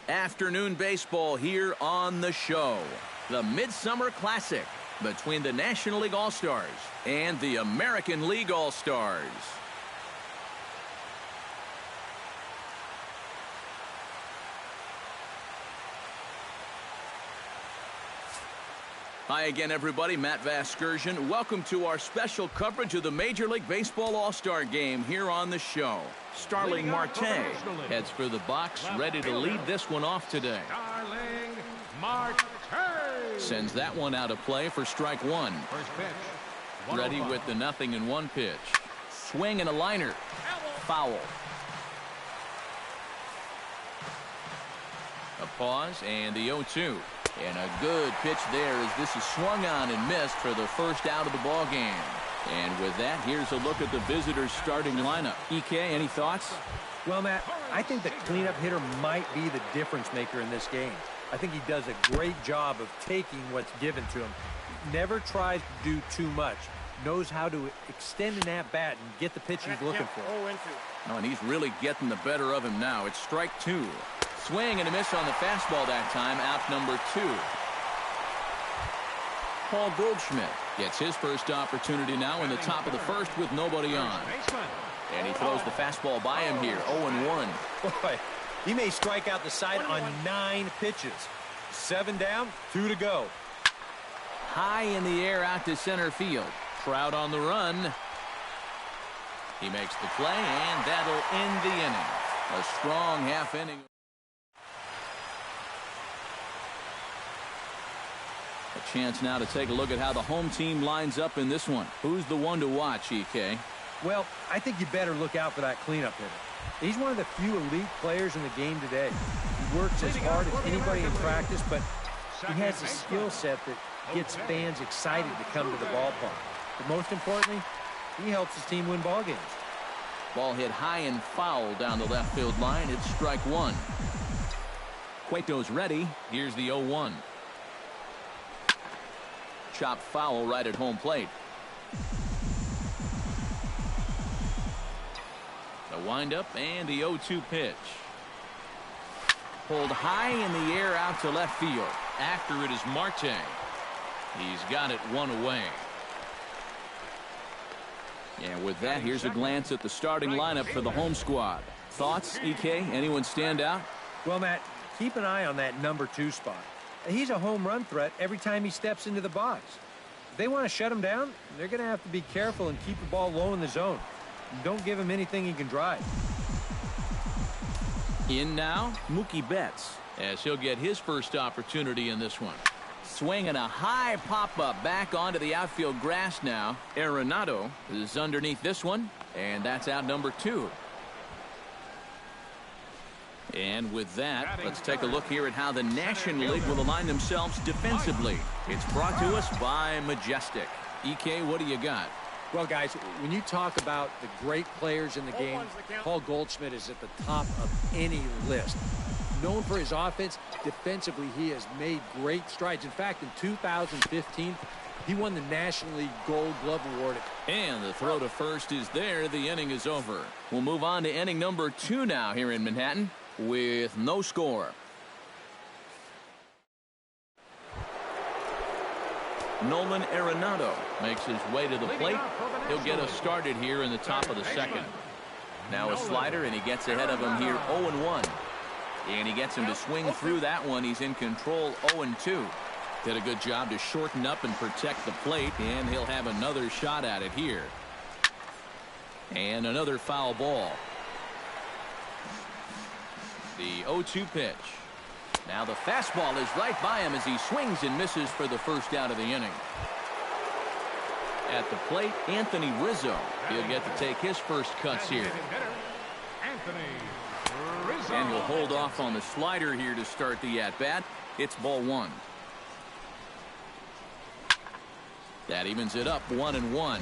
Afternoon baseball here on the show. The Midsummer Classic between the National League All-Stars and the American League All-Stars. Hi again, everybody. Matt Vasgersian. Welcome to our special coverage of the Major League Baseball All-Star Game here on the show. Starling Marte heads for the box, ready to lead this one off today. Starling Marte sends that one out of play for strike one. First pitch. Ready with the 0-1 pitch. Swing and a liner. Foul. A pause and the 0-2. And a good pitch there as this is swung on and missed for the first out of the ball game. And with that, here's a look at the visitors' starting lineup. EK, any thoughts? Well, Matt, I think the cleanup hitter might be the difference maker in this game. I think he does a great job of taking what's given to him. Never tries to do too much. Knows how to extend an at-bat and get the pitch he's looking for. Oh, and he's really getting the better of him now. It's strike two. Swing and a miss on the fastball that time, out number 2. Paul Goldschmidt gets his first opportunity now in the top of the first with nobody on. And he throws the fastball by him here, 0-1. Boy, he may strike out the side on 9 pitches. 7 down, 2 to go. High in the air out to center field. Trout on the run. He makes the play, and that'll end the inning. A strong half inning. A chance now to take a look at how the home team lines up in this one. Who's the one to watch, EK? Well, I think you better look out for that cleanup hitter. He's one of the few elite players in the game today. He works as hard as anybody in practice, but he has a skill set that gets fans excited to come to the ballpark. But most importantly, he helps his team win ball games. Ball hit high and foul down the left field line. It's strike one. Cueto's ready. Here's the 0-1. Chopped foul right at home plate. The windup and the 0-2 pitch. Pulled high in the air out to left field. After it is Marte. He's got it one away. And with that, here's a glance at the starting lineup for the home squad. Thoughts, EK? Anyone stand out? Well, Matt, keep an eye on that number 2 spot. He's a home run threat every time he steps into the box. If they want to shut him down, they're going to have to be careful and keep the ball low in the zone. Don't give him anything he can drive. In now, Mookie Betts, as he'll get his first opportunity in this one. Swinging a high pop-up back onto the outfield grass now. Arenado is underneath this one, and that's out number 2. And with that, let's take a look here at how the National League will align themselves defensively. It's brought to us by Majestic. EK, what do you got? Well, guys, when you talk about the great players in the game, Paul Goldschmidt is at the top of any list. Known for his offense, defensively he has made great strides. In fact, in 2015, he won the National League Gold Glove Award. And the throw to first is there. The inning is over. We'll move on to inning number 2 now here in Manhattan with no score. Nolan Arenado makes his way to the plate. He'll get us started here in the top of the second. Now a slider, and he gets ahead of him here, 0-1. And he gets him to swing through that one. He's in control, 0-2. Did a good job to shorten up and protect the plate, and he'll have another shot at it here. And another foul ball. The 0-2 pitch. Now the fastball is right by him as he swings and misses for the first out of the inning. At the plate, Anthony Rizzo. He'll get to take his first cuts here. And he'll hold off on the slider here to start the at-bat. It's ball 1. That evens it up, 1-1.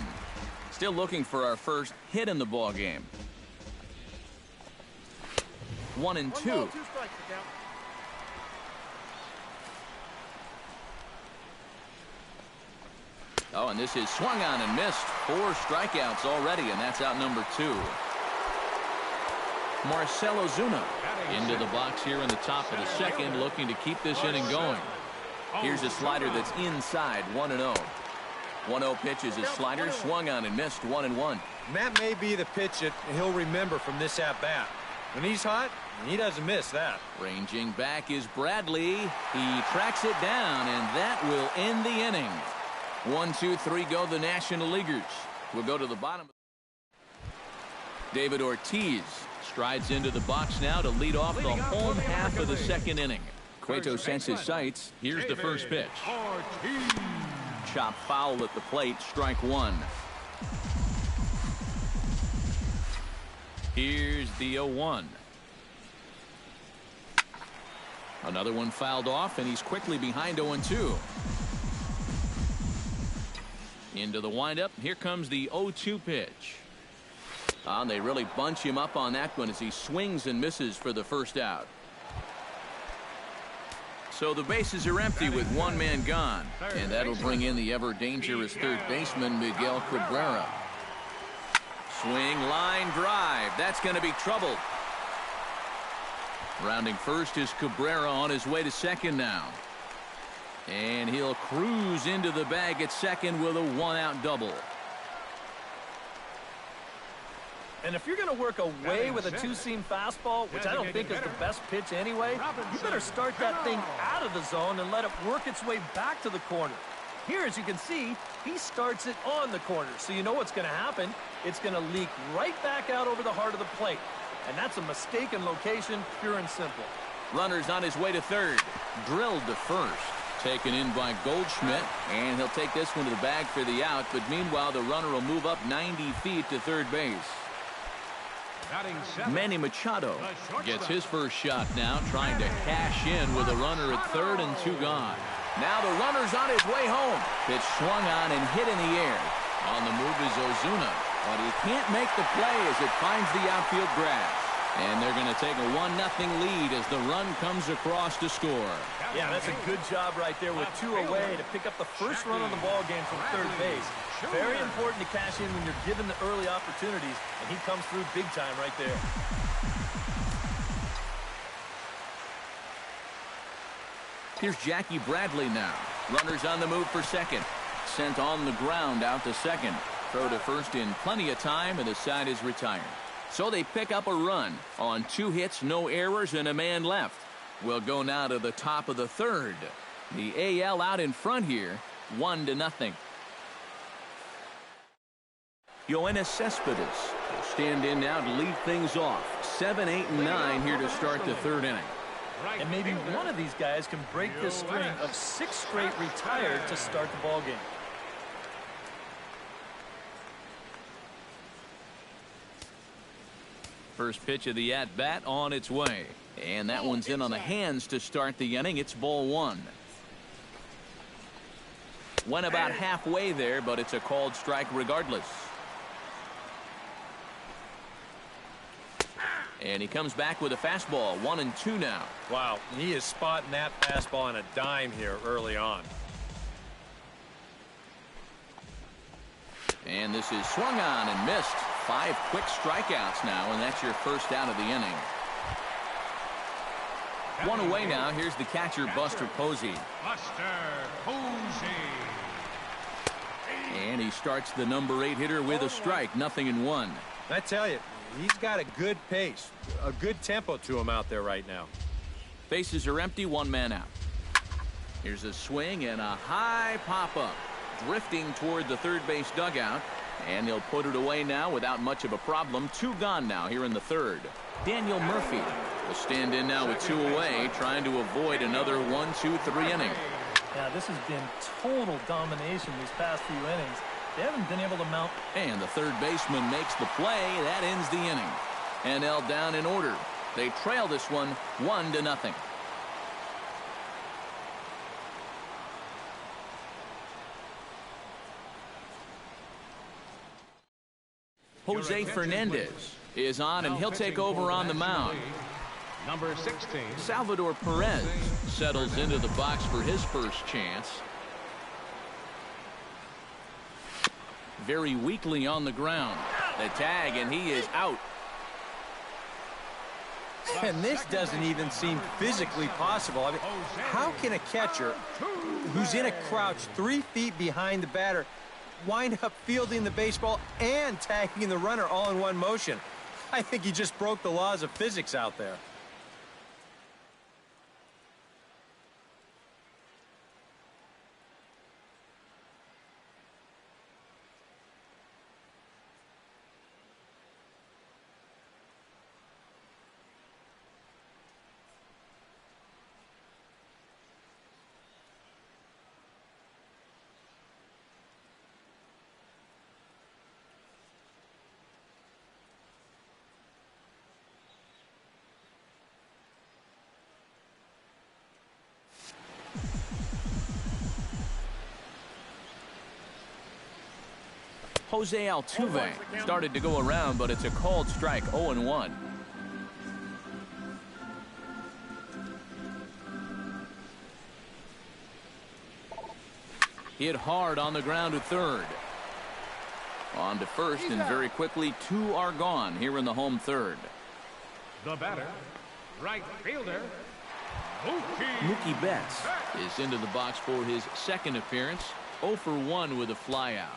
Still looking for our first hit in the ball game. 1-2. Oh, and this is swung on and missed. 4 strikeouts already, and that's out number 2. Marcell Ozuna into the box here in the top of the second, looking to keep this inning going. Here's a slider that's inside, 1-0. 1-0 pitch is his slider, swung on and missed, 1-1. And that may be the pitch that he'll remember from this at-bat. When he's hot, he doesn't miss that. Ranging back is Bradley. He tracks it down, and that will end the inning. 1, 2, 3 go the National Leaguers. We'll go to the bottom. David Ortiz strides into the box now to lead off the home half of the second inning. Cueto sets his sights. Here's the first pitch. Chop foul at the plate, strike one. Here's the 0-1. Another one fouled off, and he's quickly behind 0-2. Into the windup. Here comes the 0-2 pitch. And they really bunch him up on that one as he swings and misses for the first out. So the bases are empty with one man gone, and that'll bring in the ever dangerous third baseman Miguel Cabrera. Swing, line drive. That's going to be trouble. Rounding first is Cabrera on his way to second now. And he'll cruise into the bag at second with a one-out double. And if you're going to work away with a two-seam fastball, which I don't think is the best pitch anyway, you better start that thing out of the zone and let it work its way back to the corner. Here, as you can see, he starts it on the corner, so you know what's going to happen. It's going to leak right back out over the heart of the plate. And that's a mistaken location, pure and simple. Runner's on his way to third. Drilled to first. Taken in by Goldschmidt, and he'll take this one to the bag for the out, but meanwhile the runner will move up 90 feet to third base. Manny Machado gets his first shot now, trying to cash in with a runner at third and two gone. Now the runner's on his way home. Pitch swung on and hit in the air. On the move is Ozuna, but he can't make the play as it finds the outfield grass. And they're going to take a 1-0 lead as the run comes across to score. Yeah, that's a good job right there with two away to pick up the first run on the ball game from third base. Very important to cash in when you're given the early opportunities, and he comes through big time right there. Here's Jackie Bradley now. Runners on the move for second. Sent on the ground out to second. Throw to first in plenty of time, and the side is retired. So they pick up a run on 2 hits, no errors, and a man left. We'll go now to the top of the third. The AL out in front here, 1-0. Yoenis Cespedes will stand in now to lead things off. 7, 8, and 9 here to start the third inning. And maybe one of these guys can break this string of 6 straight retired to start the ball game. First pitch of the at-bat on its way. And that one's in on the hands to start the inning. It's ball one. Went about halfway there, but it's a called strike regardless. And he comes back with a fastball, 1-2 now. Wow, he is spotting that fastball on a dime here early on. And this is swung on and missed. 5 quick strikeouts now, and that's your first out of the inning. One away now. Here's the catcher, Buster Posey. And he starts the number 8 hitter with a strike, 0-1. I tell you, he's got a good pace, a good tempo to him out there right now. Bases are empty, 1 man out. Here's a swing and a high pop-up. Drifting toward the third base dugout. And he'll put it away now without much of a problem. 2 gone now here in the third. Daniel Murphy will stand in now with 2 away, trying to avoid another 1-2-3 inning. Yeah, this has been total domination these past few innings. They haven't been able to mount. And the third baseman makes the play. That ends the inning. NL down in order. They trail this one 1-0. Jose Fernandez is on, and he'll take over on the mound. Number 16. Salvador Perez settles into the box for his first chance. Very weakly on the ground. The tag, and he is out. And this doesn't even seem physically possible. I mean, how can a catcher who's in a crouch 3 feet behind the batter wind up fielding the baseball and tagging the runner all in one motion? I think he just broke the laws of physics out there. Jose Altuve started to go around, but it's a called strike, 0-1. Hit hard on the ground to third. On to first, and very quickly, 2 are gone here in the home third. The batter, right fielder, Mookie Betts is into the box for his second appearance. 0 for 1 with a flyout.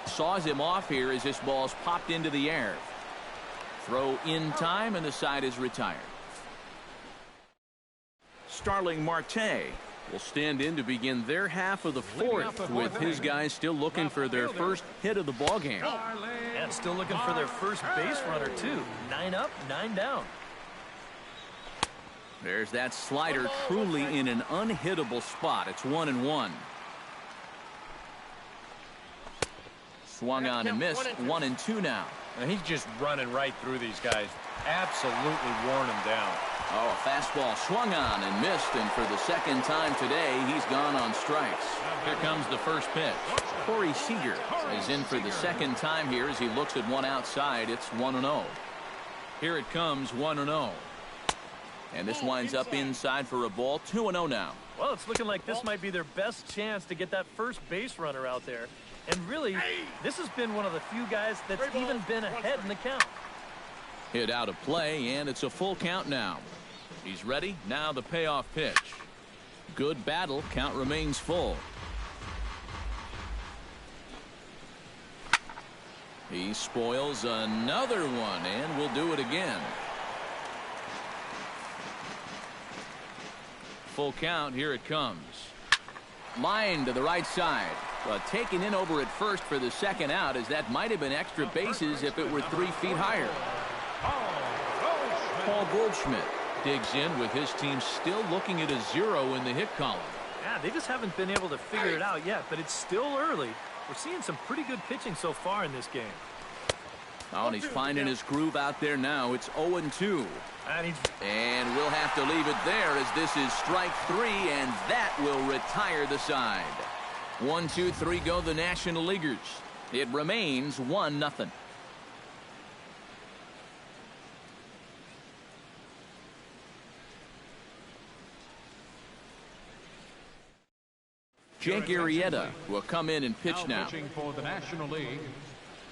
Saws him off here as this ball's popped into the air. Throw in time, and the side is retired. Starling Marte will stand in to begin their half of the fourth, with his guys still looking for their first hit of the ballgame. And still looking for their first base runner, too. 9 up, 9 down. There's that slider, truly in an unhittable spot. It's 1-1. Swung on and missed. 1-2 now. And he's just running right through these guys. Absolutely worn them down. Oh, a fastball swung on and missed, and for the second time today, he's gone on strikes. Here comes the first pitch. Corey Seager is in for the second time here as he looks at one outside. It's 1-0. Here it comes, 1-0. And this winds up inside for a ball. 2-0 now. Well, it's looking like this might be their best chance to get that first base runner out there. And really, this has been one of the few guys that's even been ahead in the count. Hit out of play, and it's a full count now. He's ready. Now the payoff pitch. Good battle. Count remains full. He spoils another one, and will do it again. Full count. Here it comes. Line to the right side. But taken in over at first for the second out, as that might have been extra bases if it were 3 feet higher. Paul Goldschmidt digs in with his team still looking at a 0 in the hit column. Yeah, they just haven't been able to figure it out yet, but it's still early. We're seeing some pretty good pitching so far in this game. Oh, and he's finding his groove out there now. It's 0-2. And we'll have to leave it there, as this is strike 3, and that will retire the side. 1, 2, 3 go the National Leaguers. It remains 1-0. Jake Arrieta will come in and pitch now. Pitching for the National League,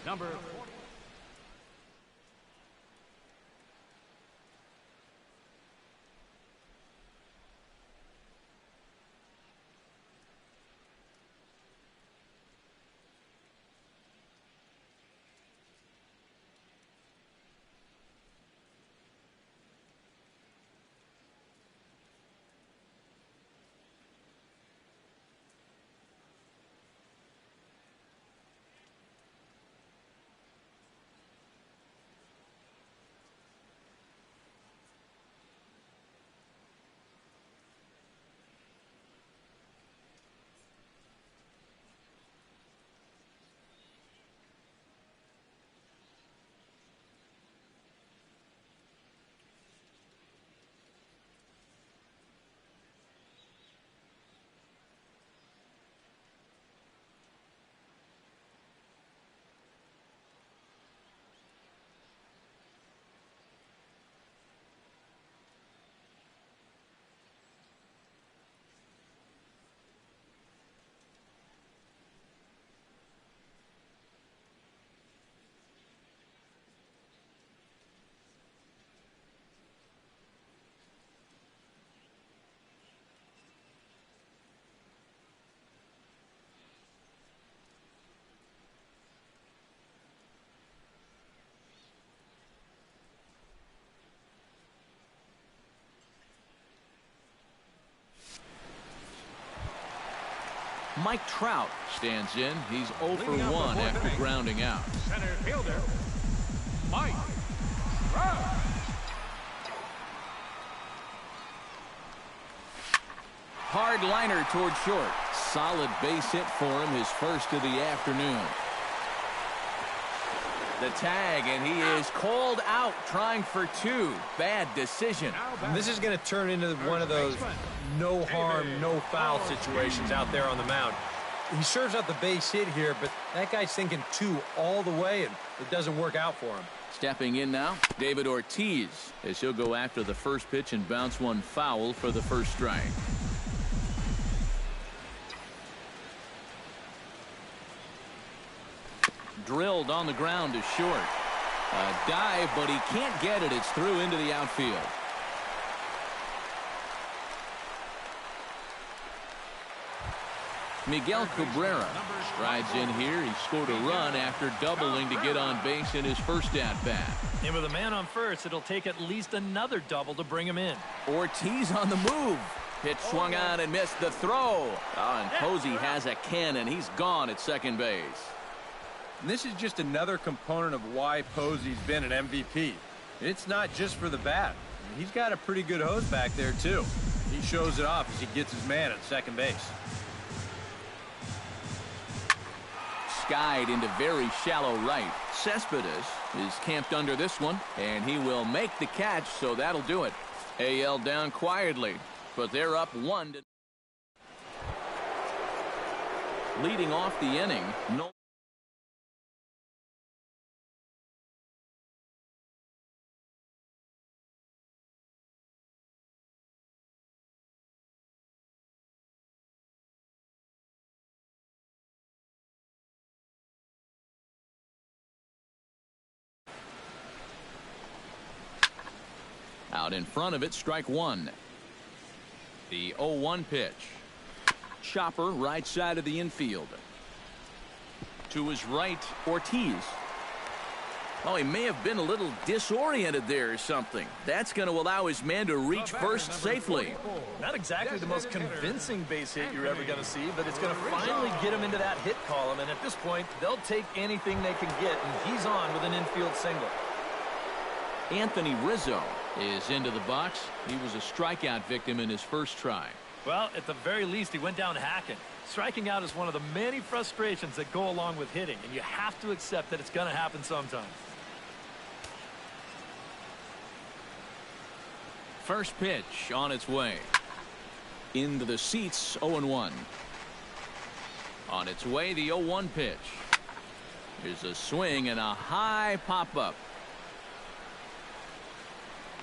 number Mike Trout stands in. He's 0 for 1 after grounding out. Center fielder, Mike Trout. Hard liner toward short. Solid base hit for him, his first of the afternoon. The tag, and he is called out, trying for 2. Bad decision. And this is going to turn into one of those no harm, no foul situations out there on the mound. He serves out the base hit here, but that guy's thinking 2 all the way, and it doesn't work out for him. Stepping in now, David Ortiz, as he'll go after the first pitch and bounce one foul for the first strike. Drilled on the ground to short. A dive, but he can't get it. It's through into the outfield. Miguel Cabrera strides in here. He scored a run after doubling to get on base in his first at-bat. And with a man on first, it'll take at least another double to bring him in. Ortiz on the move. Pitch swung on and missed the throw. And Posey has a cannon. He's gone at second base. And this is just another component of why Posey's been an MVP. It's not just for the bat. He's got a pretty good hose back there, too. He shows it off as he gets his man at second base. Skied into very shallow right. Cespedes is camped under this one, and he will make the catch, so that'll do it. AL down quietly, but they're up 1. Leading off the inning, no. Out in front of it, strike 1. The 0-1 pitch. Chopper, right side of the infield. To his right, Ortiz. Oh, he may have been a little disoriented there or something. That's going to allow his man to reach first safely. Not exactly the most convincing base hit you're ever going to see, but it's going to finally get him into that hit column. And at this point, they'll take anything they can get, and he's on with an infield single. Anthony Rizzo is into the box. He was a strikeout victim in his first try. Well, at the very least, he went down hacking. Striking out is one of the many frustrations that go along with hitting, and you have to accept that it's going to happen sometimes. First pitch on its way. Into the seats, 0-1. On its way, the 0-1 pitch. Here's a swing and a high pop-up.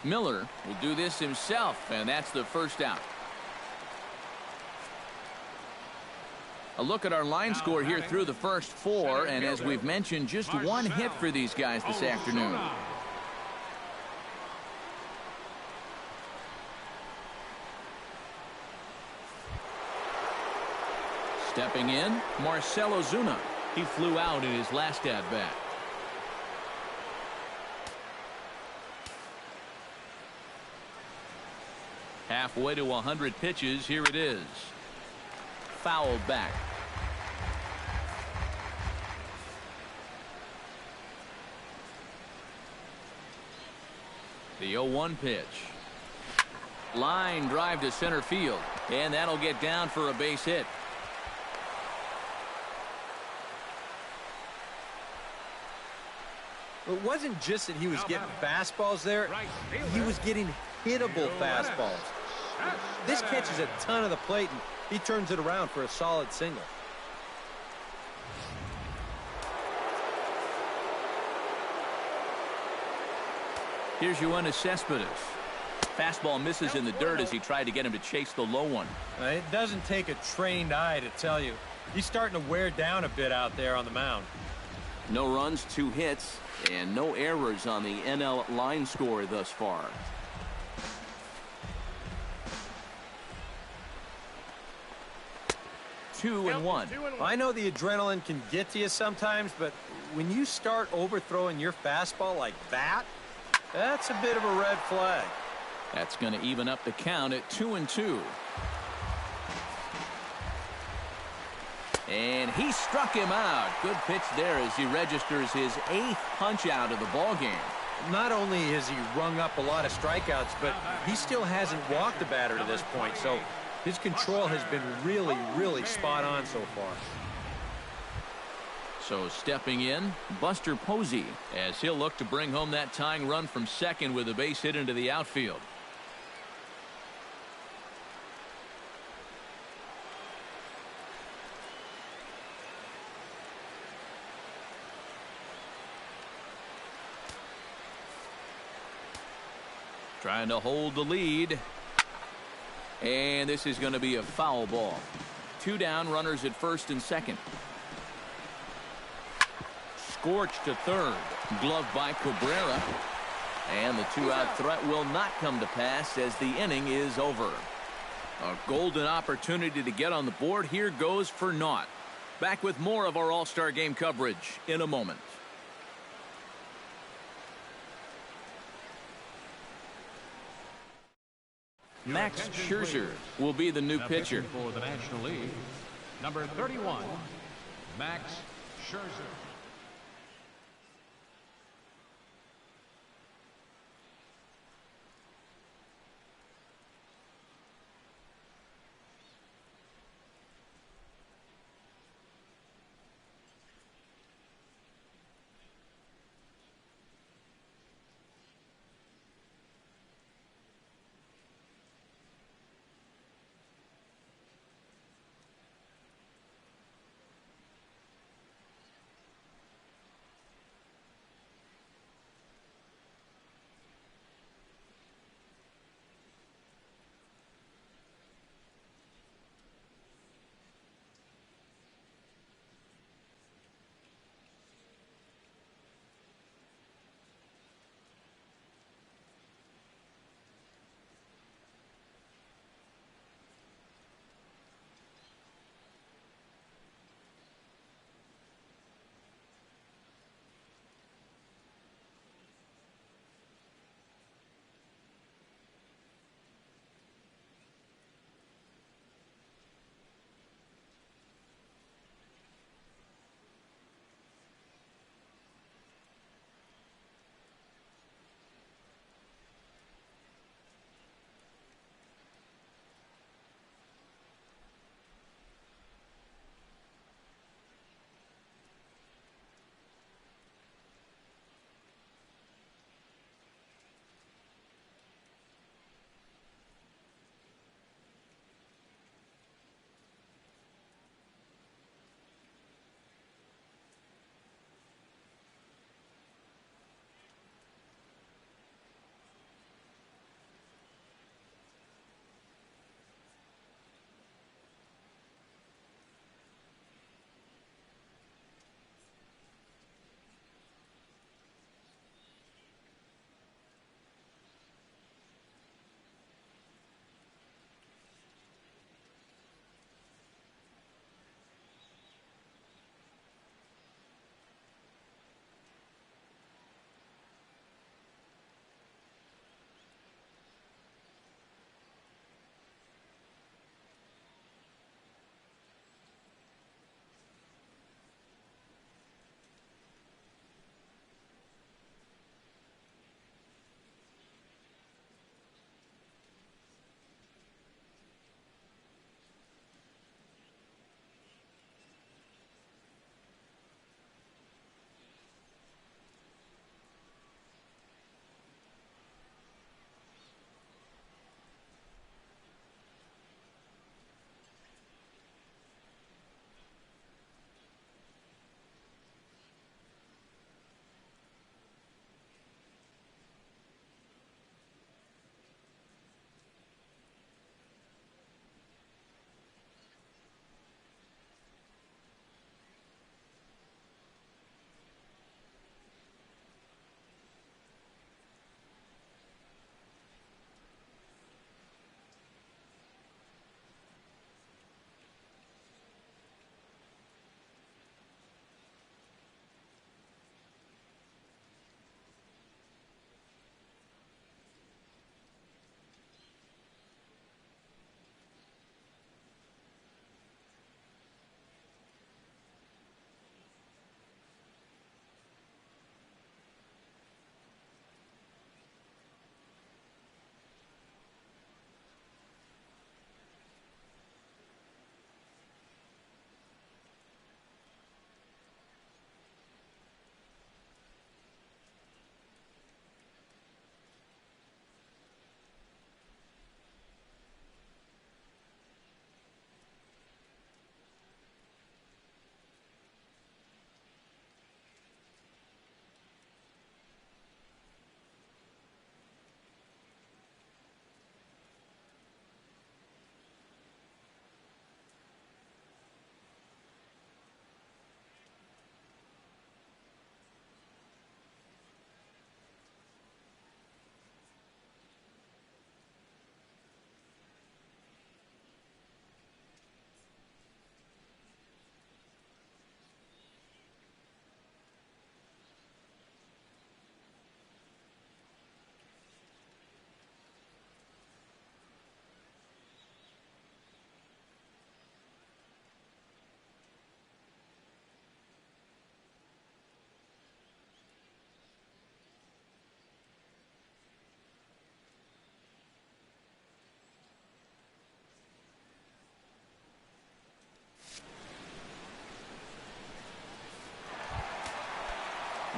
Miller will do this himself, and that's the first out. A look at our line score here through the first 4, and as we've mentioned, just 1 hit for these guys this afternoon. Stepping in, Marcell Ozuna. He flew out in his last at-bat. Halfway to 100 pitches, here it is. Fouled back. The 0-1 pitch. Line drive to center field, and that'll get down for a base hit. It wasn't just that he was getting fastballs there. He was getting hittable fastballs. This catches a ton of the plate, and he turns it around for a solid single. Here's Yoenis Cespedes. Fastball misses in the dirt as he tried to get him to chase the low one. It doesn't take a trained eye to tell you. He's starting to wear down a bit out there on the mound. No runs, 2 hits, and no errors on the NL line score thus far. Two and one. I know the adrenaline can get to you sometimes, but when you start overthrowing your fastball like that, that's a bit of a red flag. That's going to even up the count at 2-2. And he struck him out. Good pitch there as he registers his 8th punch out of the ball game. Not only has he rung up a lot of strikeouts, but he still hasn't walked the batter to this point. So his control has been really, really spot on so far. So stepping in, Buster Posey, as he'll look to bring home that tying run from second with a base hit into the outfield. Trying to hold the lead. And this is going to be a foul ball. 2 down, runners at first and second. Scorched to third. Glove by Cabrera. And the 2-out threat will not come to pass as the inning is over. A golden opportunity to get on the board here goes for naught. Back with more of our All-Star Game coverage in a moment. Max Scherzer will be the new pitcher. For the National League, number 31, Max Scherzer.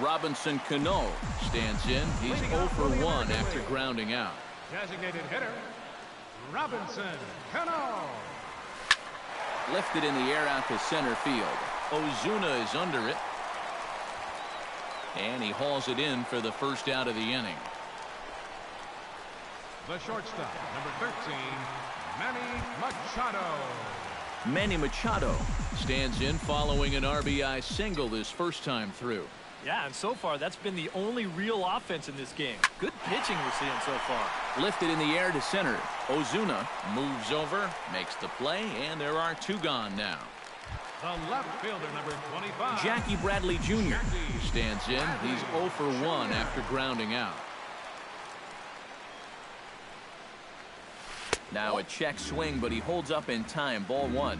Robinson Cano stands in. He's 0 for 1 after grounding out. Designated hitter, Robinson Cano. Lifted in the air out to center field. Ozuna is under it. And he hauls it in for the first out of the inning. The shortstop, number 13, Manny Machado. Manny Machado stands in following an RBI single his first time through. Yeah, and so far that's been the only real offense in this game. Good pitching we're seeing so far. Lifted in the air to center. Ozuna moves over, makes the play, and there are 2 gone now. The left fielder, number 25. Jackie Bradley Jr. stands in. He's 0 for 1 after grounding out. Now a check swing, but he holds up in time. Ball 1.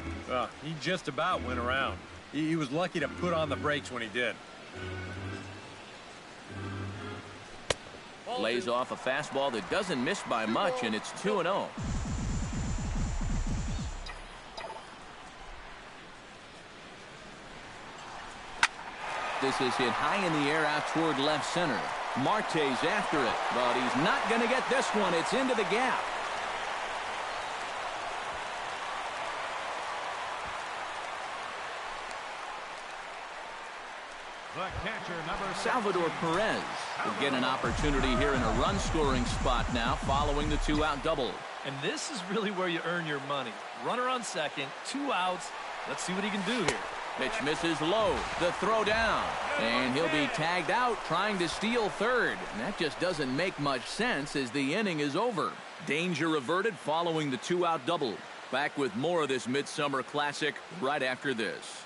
He just about went around. He was lucky to put on the brakes when he did. Lays off a fastball that doesn't miss by much, and it's 2-0. This is hit high in the air out toward left center. Marte's after it, but he's not going to get this one. It's into the gap. The catcher, number Salvador Perez will get an opportunity here in a run-scoring spot now following the 2-out double. And this is really where you earn your money. Runner on second, 2 outs. Let's see what he can do here. Pitch misses low. The throw down. And he'll be tagged out trying to steal third. And that just doesn't make much sense as the inning is over. Danger averted following the 2-out double. Back with more of this Midsummer Classic right after this.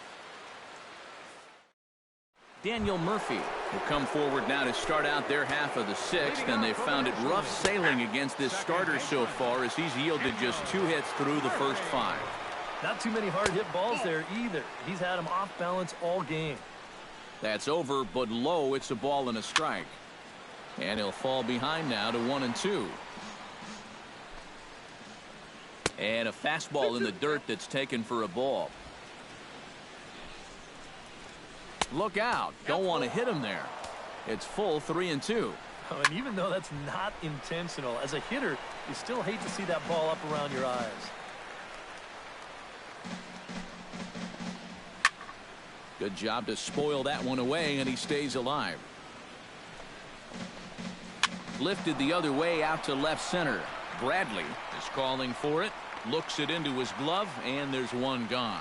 Daniel Murphy will come forward now to start out their half of the 6th, and they've found it rough sailing against this starter so far as he's yielded just 2 hits through the first 5. Not too many hard hit balls there either. He's had him off balance all game. That's over, but low. It's a ball and a strike. And he'll fall behind now to 1-2. And a fastball in the dirt that's taken for a ball. Look out. Don't want to hit him there. It's full 3-2. Oh, and even though that's not intentional, as a hitter, you still hate to see that ball up around your eyes. Good job to spoil that one away, and he stays alive. Lifted the other way out to left center. Bradley is calling for it. Looks it into his glove, and there's 1 gone.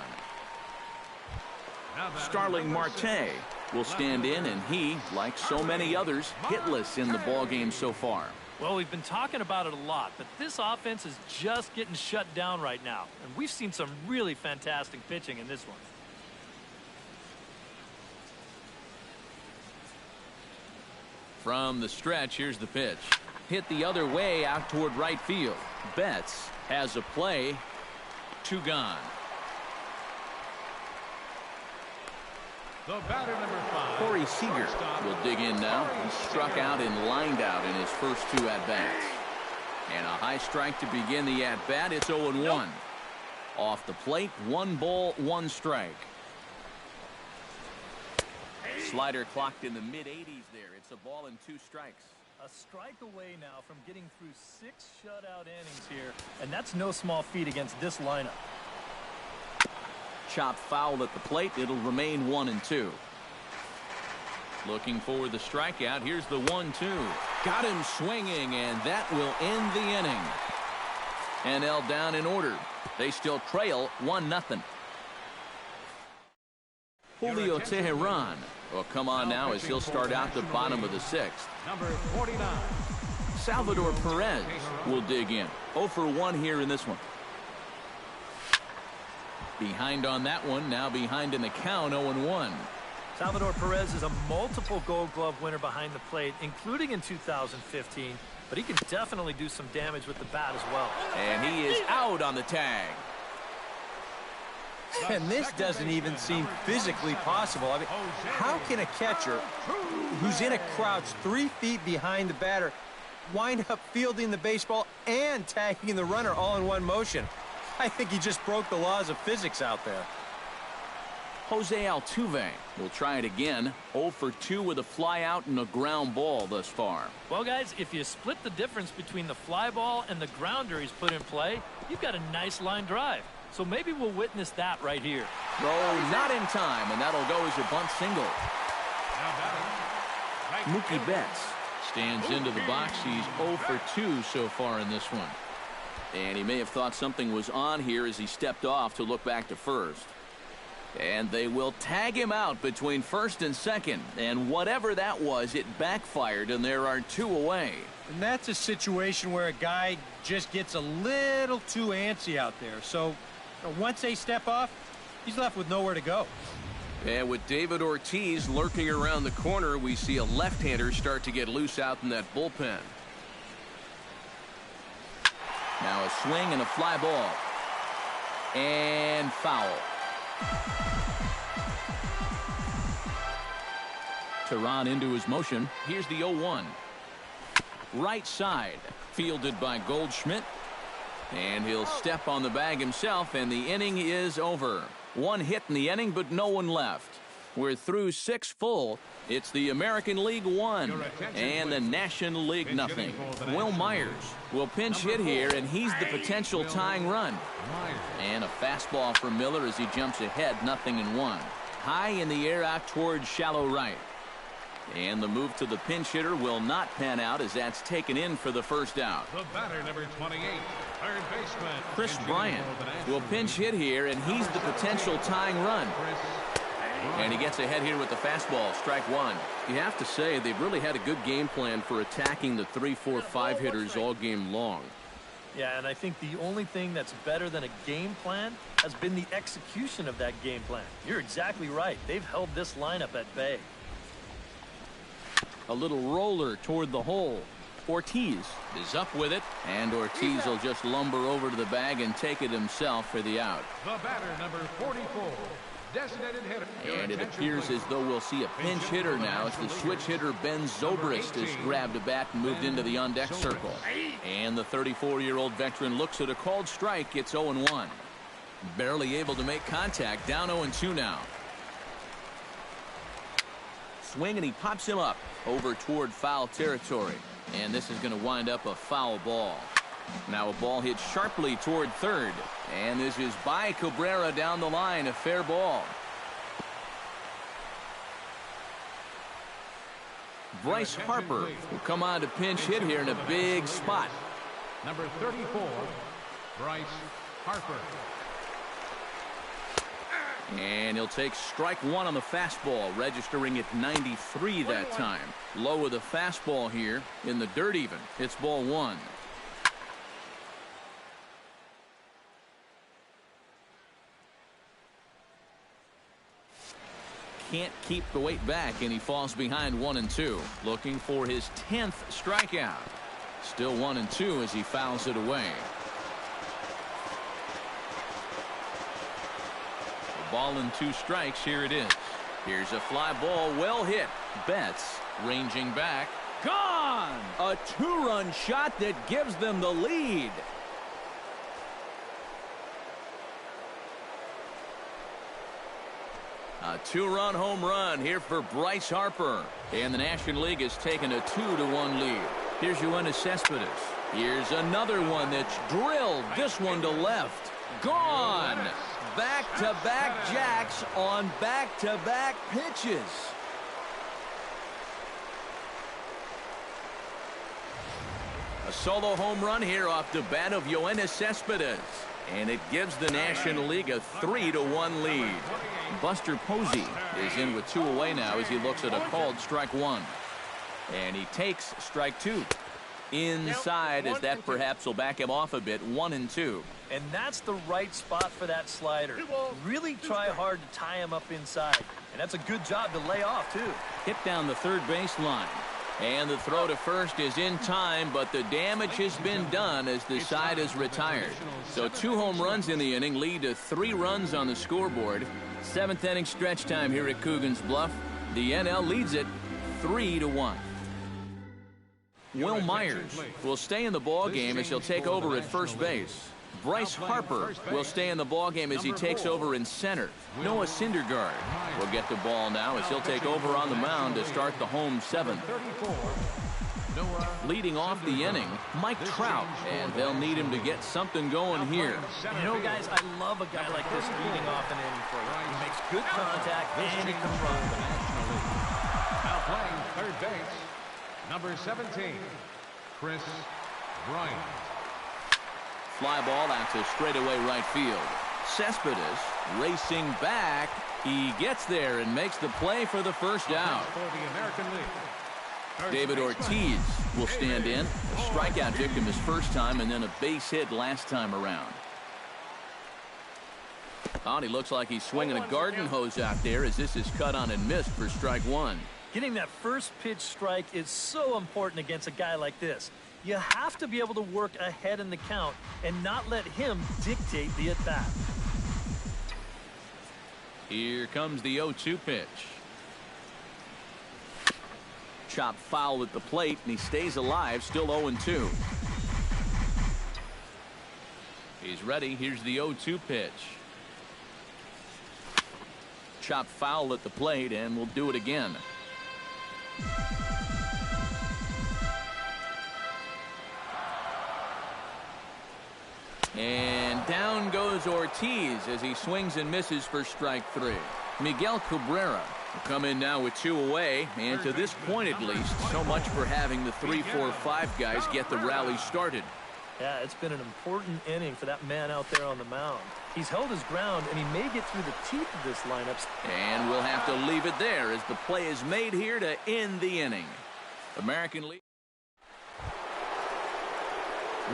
Starling Marte will stand in, and he, like so many others, hitless in the ballgame so far. Well, we've been talking about it a lot, but this offense is just getting shut down right now. And we've seen some really fantastic pitching in this one. From the stretch, here's the pitch. Hit the other way out toward right field. Betts has a play. 2 gone. The batter, number 5. Corey Seager will dig in now. He struck out and lined out in his first 2 at-bats. And a high strike to begin the at-bat. It's 0-1. Off the plate, 1 ball, 1 strike. Slider clocked in the mid-80s there. It's a ball and 2 strikes. A strike away now from getting through 6 shutout innings here. And that's no small feat against this lineup. Chopped foul at the plate. It'll remain 1-2. Looking for the strikeout. Here's the 1-2. Got him swinging, and that will end the inning. NL down in order. They still trail 1-0. Julio Teheran will come on now as he'll start out the bottom of the 6th. Number 49. Salvador Perez will dig in. 0 for 1 here in this one. Behind on that one, now behind in the count, 0-1. Salvador Perez is a multiple Gold Glove winner behind the plate, including in 2015, but he can definitely do some damage with the bat as well. And he is out on the tag. And this doesn't even seem physically possible. I mean, how can a catcher who's in a crouch 3 feet behind the batter wind up fielding the baseball and tagging the runner all in one motion? I think he just broke the laws of physics out there. Jose Altuve will try it again. 0 for 2 with a fly out and a ground ball thus far. Well, guys, if you split the difference between the fly ball and the grounder he's put in play, you've got a nice line drive. So maybe we'll witness that right here. Throw not in time, and that'll go as a bunt single. Mookie Betts stands into the box. He's 0 for 2 so far in this one. And he may have thought something was on here as he stepped off to look back to first. And they will tag him out between first and second. And whatever that was, it backfired, and there are 2 away. And that's a situation where a guy just gets a little too antsy out there. So once they step off, he's left with nowhere to go. And with David Ortiz lurking around the corner, we see a left-hander start to get loose out in that bullpen. Now a swing and a fly ball. And foul. Teheran into his motion. Here's the 0-1. Right side. Fielded by Goldschmidt. And he'll step on the bag himself, and the inning is over. 1 hit in the inning, but no one left. We're through 6 full. It's the American League 1 and the National League nothing. Will Myers will pinch hit here, and he's the potential tying run. And a fastball from Miller as he jumps ahead, 0-1. High in the air out towards shallow right. And the move to the pinch hitter will not pan out as that's taken in for the first out. The batter, number 28, third baseman Chris Bryant will pinch hit here, and he's the potential tying run. And he gets ahead here with the fastball, strike 1. You have to say they've really had a good game plan for attacking the 3, 4, 5 hitters all game long. Yeah, and I think the only thing that's better than a game plan has been the execution of that game plan. You're exactly right. They've held this lineup at bay. A little roller toward the hole. Ortiz is up with it, and Ortiz will just lumber over to the bag and take it himself for the out. The batter, number 44, designated hitter. And it appears as though we'll see a pinch hitter now as the switch hitter Ben Zobrist has grabbed a bat and moved into the on-deck circle. And the 34-year-old veteran looks at a called strike. It's 0-1. Barely able to make contact. Down 0-2 now. Swing, and he pops him up over toward foul territory. And this is going to wind up a foul ball. Now a ball hit sharply toward third. And this is by Cabrera down the line. A fair ball. Bryce Harper will come on to pinch hit here in a big spot. Number 34, Bryce Harper. And he'll take strike 1 on the fastball, registering at 93 that time. Low with a fastball here in the dirt even. It's ball 1. Can't keep the weight back, and he falls behind 1-2. Looking for his 10th strikeout. Still 1-2 as he fouls it away. Ball and 2 strikes. Here it is. Here's a fly ball, well hit. Betts ranging back. Gone! A 2-run shot that gives them the lead. A 2-run home run here for Bryce Harper. And the National League has taken a 2-1 lead. Here's Yoenis Cespedes. Here's another one that's drilled. This one to left. Gone! Back-to-back jacks on back-to-back pitches. A solo home run here off the bat of Yoenis Cespedes. And it gives the National League a 3-1 lead. Buster Posey is in with 2 away now as he looks at a called strike 1. And he takes strike 2. Inside as that perhaps will back him off a bit. 1-2. And that's the right spot for that slider. Really try hard to tie him up inside. And that's a good job to lay off, too. Hit down the third base line. And the throw to first is in time, but the damage has been done as the side is retired. So 2 home runs in the inning lead to 3 runs on the scoreboard. 7th inning stretch time here at Coogan's Bluff. The NL leads it 3-1. Will Myers will stay in the ball game as he'll take over at first base. Bryce Harper will stay in the ballgame as he takes over in center. Noah Syndergaard will get the ball now as he'll take over on the mound to start the home seventh. Leading off the inning, Mike Trout, and they'll need him to get something going here. You know, guys, I love a guy like this leading off an inning for you. He makes good contact and he can run. Now playing third base, number 17, Chris Bryant. Fly ball out to straightaway right field. Cespedes racing back. He gets there and makes the play for the first out. For the American League, David Ortiz will stand in. A strikeout victim his first time and then a base hit last time around. Oh, he looks like he's swinging a garden hose out there as this is cut on and missed for strike one. Getting that first pitch strike is so important against a guy like this. You have to be able to work ahead in the count and not let him dictate the at-bat. Here comes the 0-2 pitch. Chopped foul at the plate, and he stays alive, still 0-2. He's ready. Here's the 0-2 pitch. Chopped foul at the plate, and we'll do it again. And down goes Ortiz as he swings and misses for strike three. Miguel Cabrera will come in now with two away, and to this point at least, so much for having the 3, 4, 5 guys get the rally started. Yeah, it's been an important inning for that man out there on the mound. He's held his ground, and he may get through the teeth of this lineup. And we'll have to leave it there as the play is made here to end the inning. American League.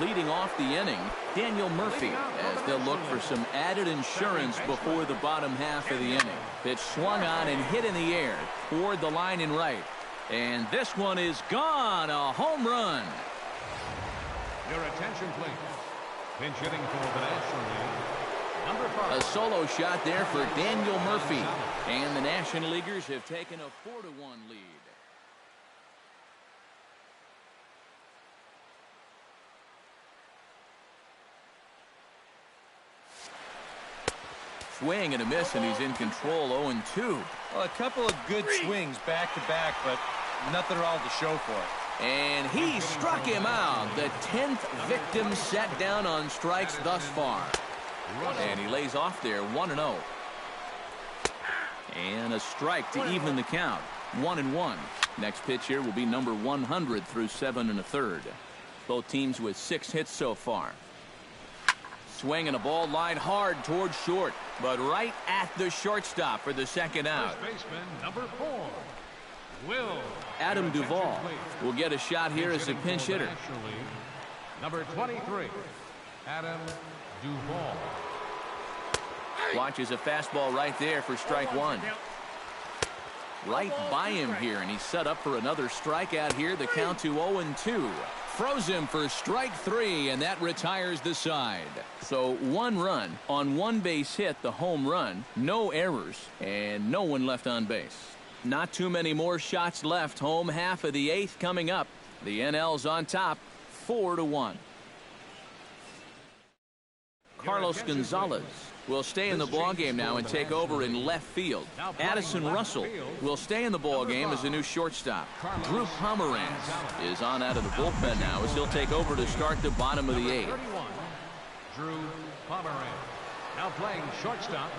Leading off the inning, Daniel Murphy, as they'll look for some added insurance before the bottom half of the inning. Pitch swung on and hit in the air toward the line and right. And this one is gone, a home run. Your attention, please. Pinch hitting for the National League, number 5. A solo shot there for Daniel Murphy. And the National Leaguers have taken a 4-1 lead. Swing and a miss, and he's in control, 0-2. Well, a couple of good swings back-to-back, but nothing at all to show for it. And he struck him out. The 10th victim set down on strikes thus far. And he lays off there, 1-0. And a strike to even the count, 1-1. Next pitch here will be number 100 through 7 1/3. Both teams with 6 hits so far. Swing and a ball lined hard towards short, but right at the shortstop for the second out. First baseman, number 4, Will. Adam Duvall will get a shot here as a pinch hitter. National League, number 23, Adam Duvall. Watches a fastball right there for strike one. Right by him here, and he's set up for another strikeout here. The count to 0-2. Froze him for strike 3, and that retires the side. So 1 run on 1 base hit, the home run, no errors, and no one left on base. Not too many more shots left. Home half of the 8th coming up. The NL's on top, 4-1. Carlos Gonzalez will stay in the ballgame now and take over in left field. Addison Russell will stay in the ballgame as a new shortstop. Drew Pomeranz is on out of the bullpen now as he'll take over to start the bottom of the 8th. 31, Drew Pomeranz. Now playing shortstop,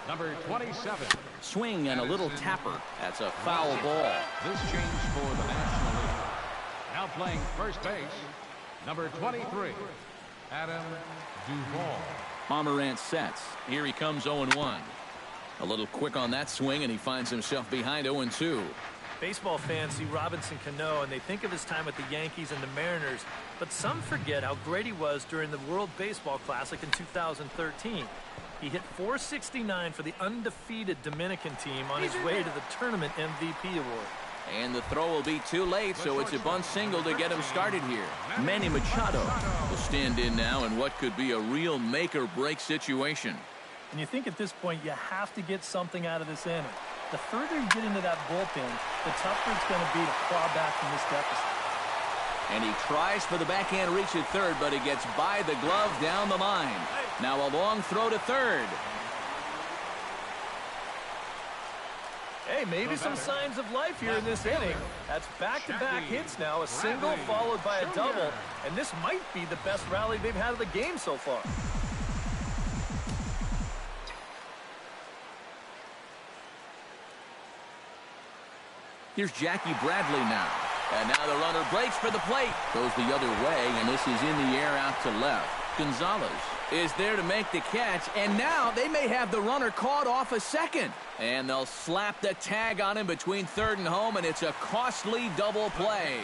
number 27. Swing and a little tapper. That's a foul ball. This change for the National League. Now playing first base, number 23, Adam Duvall. Pomeranz sets. Here he comes, 0-1. A little quick on that swing, and he finds himself behind 0-2. Baseball fans see Robinson Cano, and they think of his time with the Yankees and the Mariners, but some forget how great he was during the World Baseball Classic in 2013. He hit .469 for the undefeated Dominican team on his way to the tournament MVP award. And the throw will be too late, so it's a bunt single to get him started here. Manny Machado will stand in now in what could be a real make-or-break situation. And you think at this point you have to get something out of this inning. The further you get into that bullpen, the tougher it's going to be to claw back from this deficit. And he tries for the backhand reach at third, but he gets by the glove down the line. Now a long throw to third. Hey, maybe some signs of life here in this inning. That's back-to-back hits now, a single followed by a double, and this might be the best rally they've had of the game so far. Here's Jackie Bradley now. And now the runner breaks for the plate. Goes the other way, and this is in the air out to left. Gonzalez is there to make the catch, and now they may have the runner caught off a second. And they'll slap the tag on him between third and home, and it's a costly double play.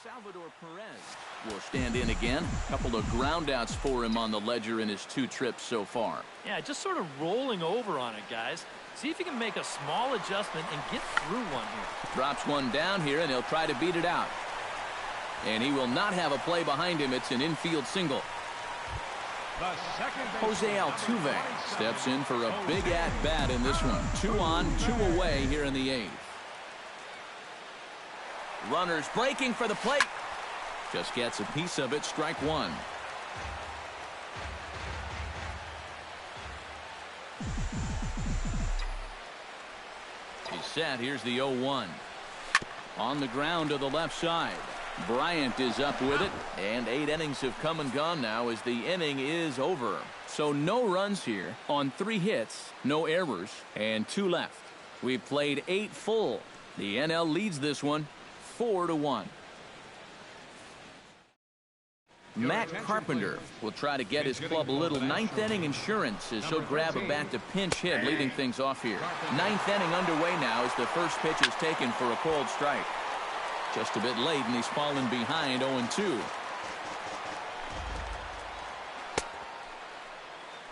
Salvador Perez will stand in again. A couple of groundouts for him on the ledger in his 2 trips so far. Yeah, just sort of rolling over on it, guys. See if he can make a small adjustment and get through one here. Drops one down here, and he'll try to beat it out. And he will not have a play behind him. It's an infield single. Jose Altuve steps in for a big at-bat in this one. 2 on, 2 away here in the 8th. Runners breaking for the plate. Just gets a piece of it, strike 1. He's set. Here's the 0-1. On the ground to the left side. Bryant is up with it, and 8 innings have come and gone now as the inning is over. So no runs here on 3 hits, no errors, and 2 left. We've played 8 full. The NL leads this one 4-1. Matt Carpenter will try to get his club a little 9th inning insurance as he'll grab a bat to pinch hit, leading things off here. 9th inning underway now as the first pitch is taken for a cold strike. Just a bit late, and he's fallen behind 0-2.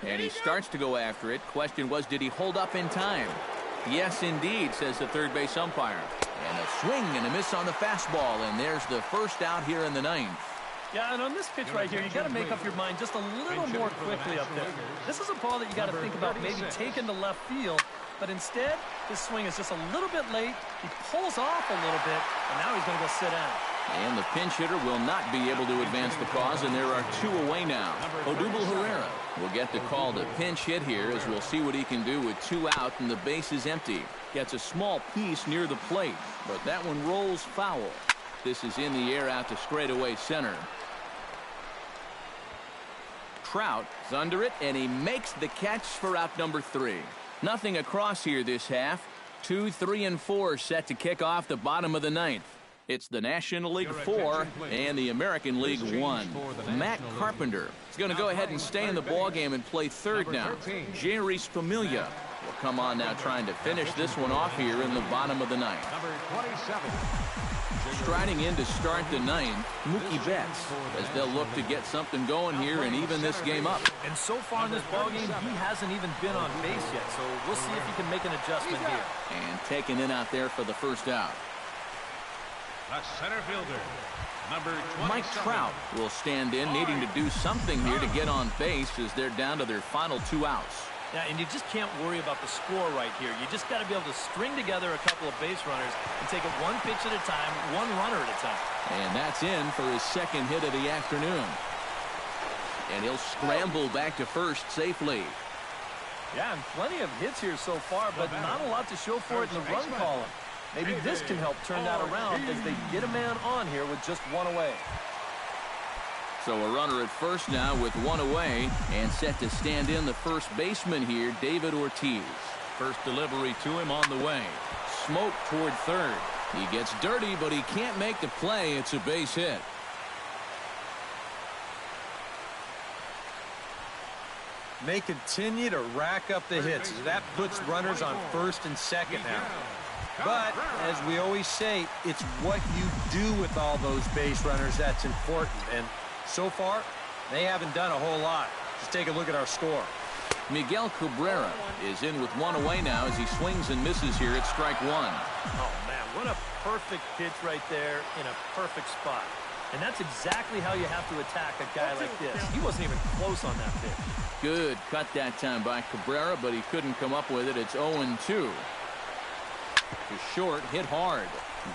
And he starts to go after it. Question was, did he hold up in time? Yes, indeed, says the third base umpire. And a swing and a miss on the fastball, and there's the first out here in the 9th. Yeah, and on this pitch right here, you got to make up your mind just a little more quickly up there. This is a ball that you got to think about maybe taking to left field, but instead, his swing is just a little bit late. He pulls off a little bit, and now he's going to go sit down. And the pinch hitter will not be able to advance the cause, and there are 2 away now. Odubel Herrera will get the call to pinch hit here as we'll see what he can do with 2 out and the base is empty. Gets a small piece near the plate, but that one rolls foul. This is in the air out to straightaway center. Trout is under it, and he makes the catch for out number 3. Nothing across here this half. 2, 3, and 4 set to kick off the bottom of the 9th. It's the National League 4 and the American League 1. Matt Carpenter is going to go ahead and stay in the ballgame and play third now. Jeurys Familia will come on now trying to finish this one off here in the bottom of the 9th. Striding in to start the 9th, Mookie Betts, as they'll look to get something going here and even this game up. And so far in this ballgame, he hasn't even been on base yet, so we'll see if he can make an adjustment here. And taken in out there for the first out. The center fielder, number 27. Mike Trout will stand in, needing to do something here to get on base as they're down to their final 2 outs. Yeah, and you just can't worry about the score right here. You just got to be able to string together a couple of base runners and take it 1 pitch at a time, 1 runner at a time. And that's in for his 2nd hit of the afternoon. And he'll scramble back to first safely. Yeah, and plenty of hits here so far, but not a lot to show for it in the run column. Maybe this can help turn that around as they get a man on here with just 1 away. So a runner at first now with 1 away, and set to stand in the first baseman here, David Ortiz. First delivery to him on the way. Smoke toward third. He gets dirty, but he can't make the play. It's a base hit. They continue to rack up the hits. That puts runners on first and second now. But, as we always say, it's what you do with all those base runners that's important. And so far, they haven't done a whole lot. Just take a look at our score. Miguel Cabrera is in with 1 away now as he swings and misses here at strike 1. Oh, man, what a perfect pitch right there in a perfect spot. And that's exactly how you have to attack a guy like this. He wasn't even close on that pitch. Good cut that time by Cabrera, but he couldn't come up with it. It's 0-2. To short, hit hard.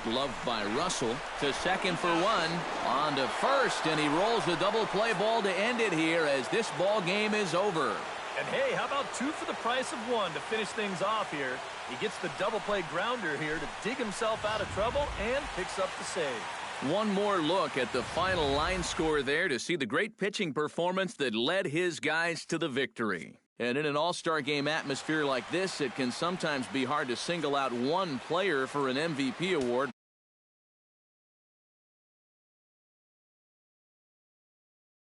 Gloved by Russell. To second for one. On to first, and he rolls the double play ball to end it here as this ball game is over. And hey, how about 2 for the price of 1 to finish things off here? He gets the double play grounder here to dig himself out of trouble and picks up the save. One more look at the final line score there to see the great pitching performance that led his guys to the victory. And in an all-star game atmosphere like this, it can sometimes be hard to single out one player for an MVP award.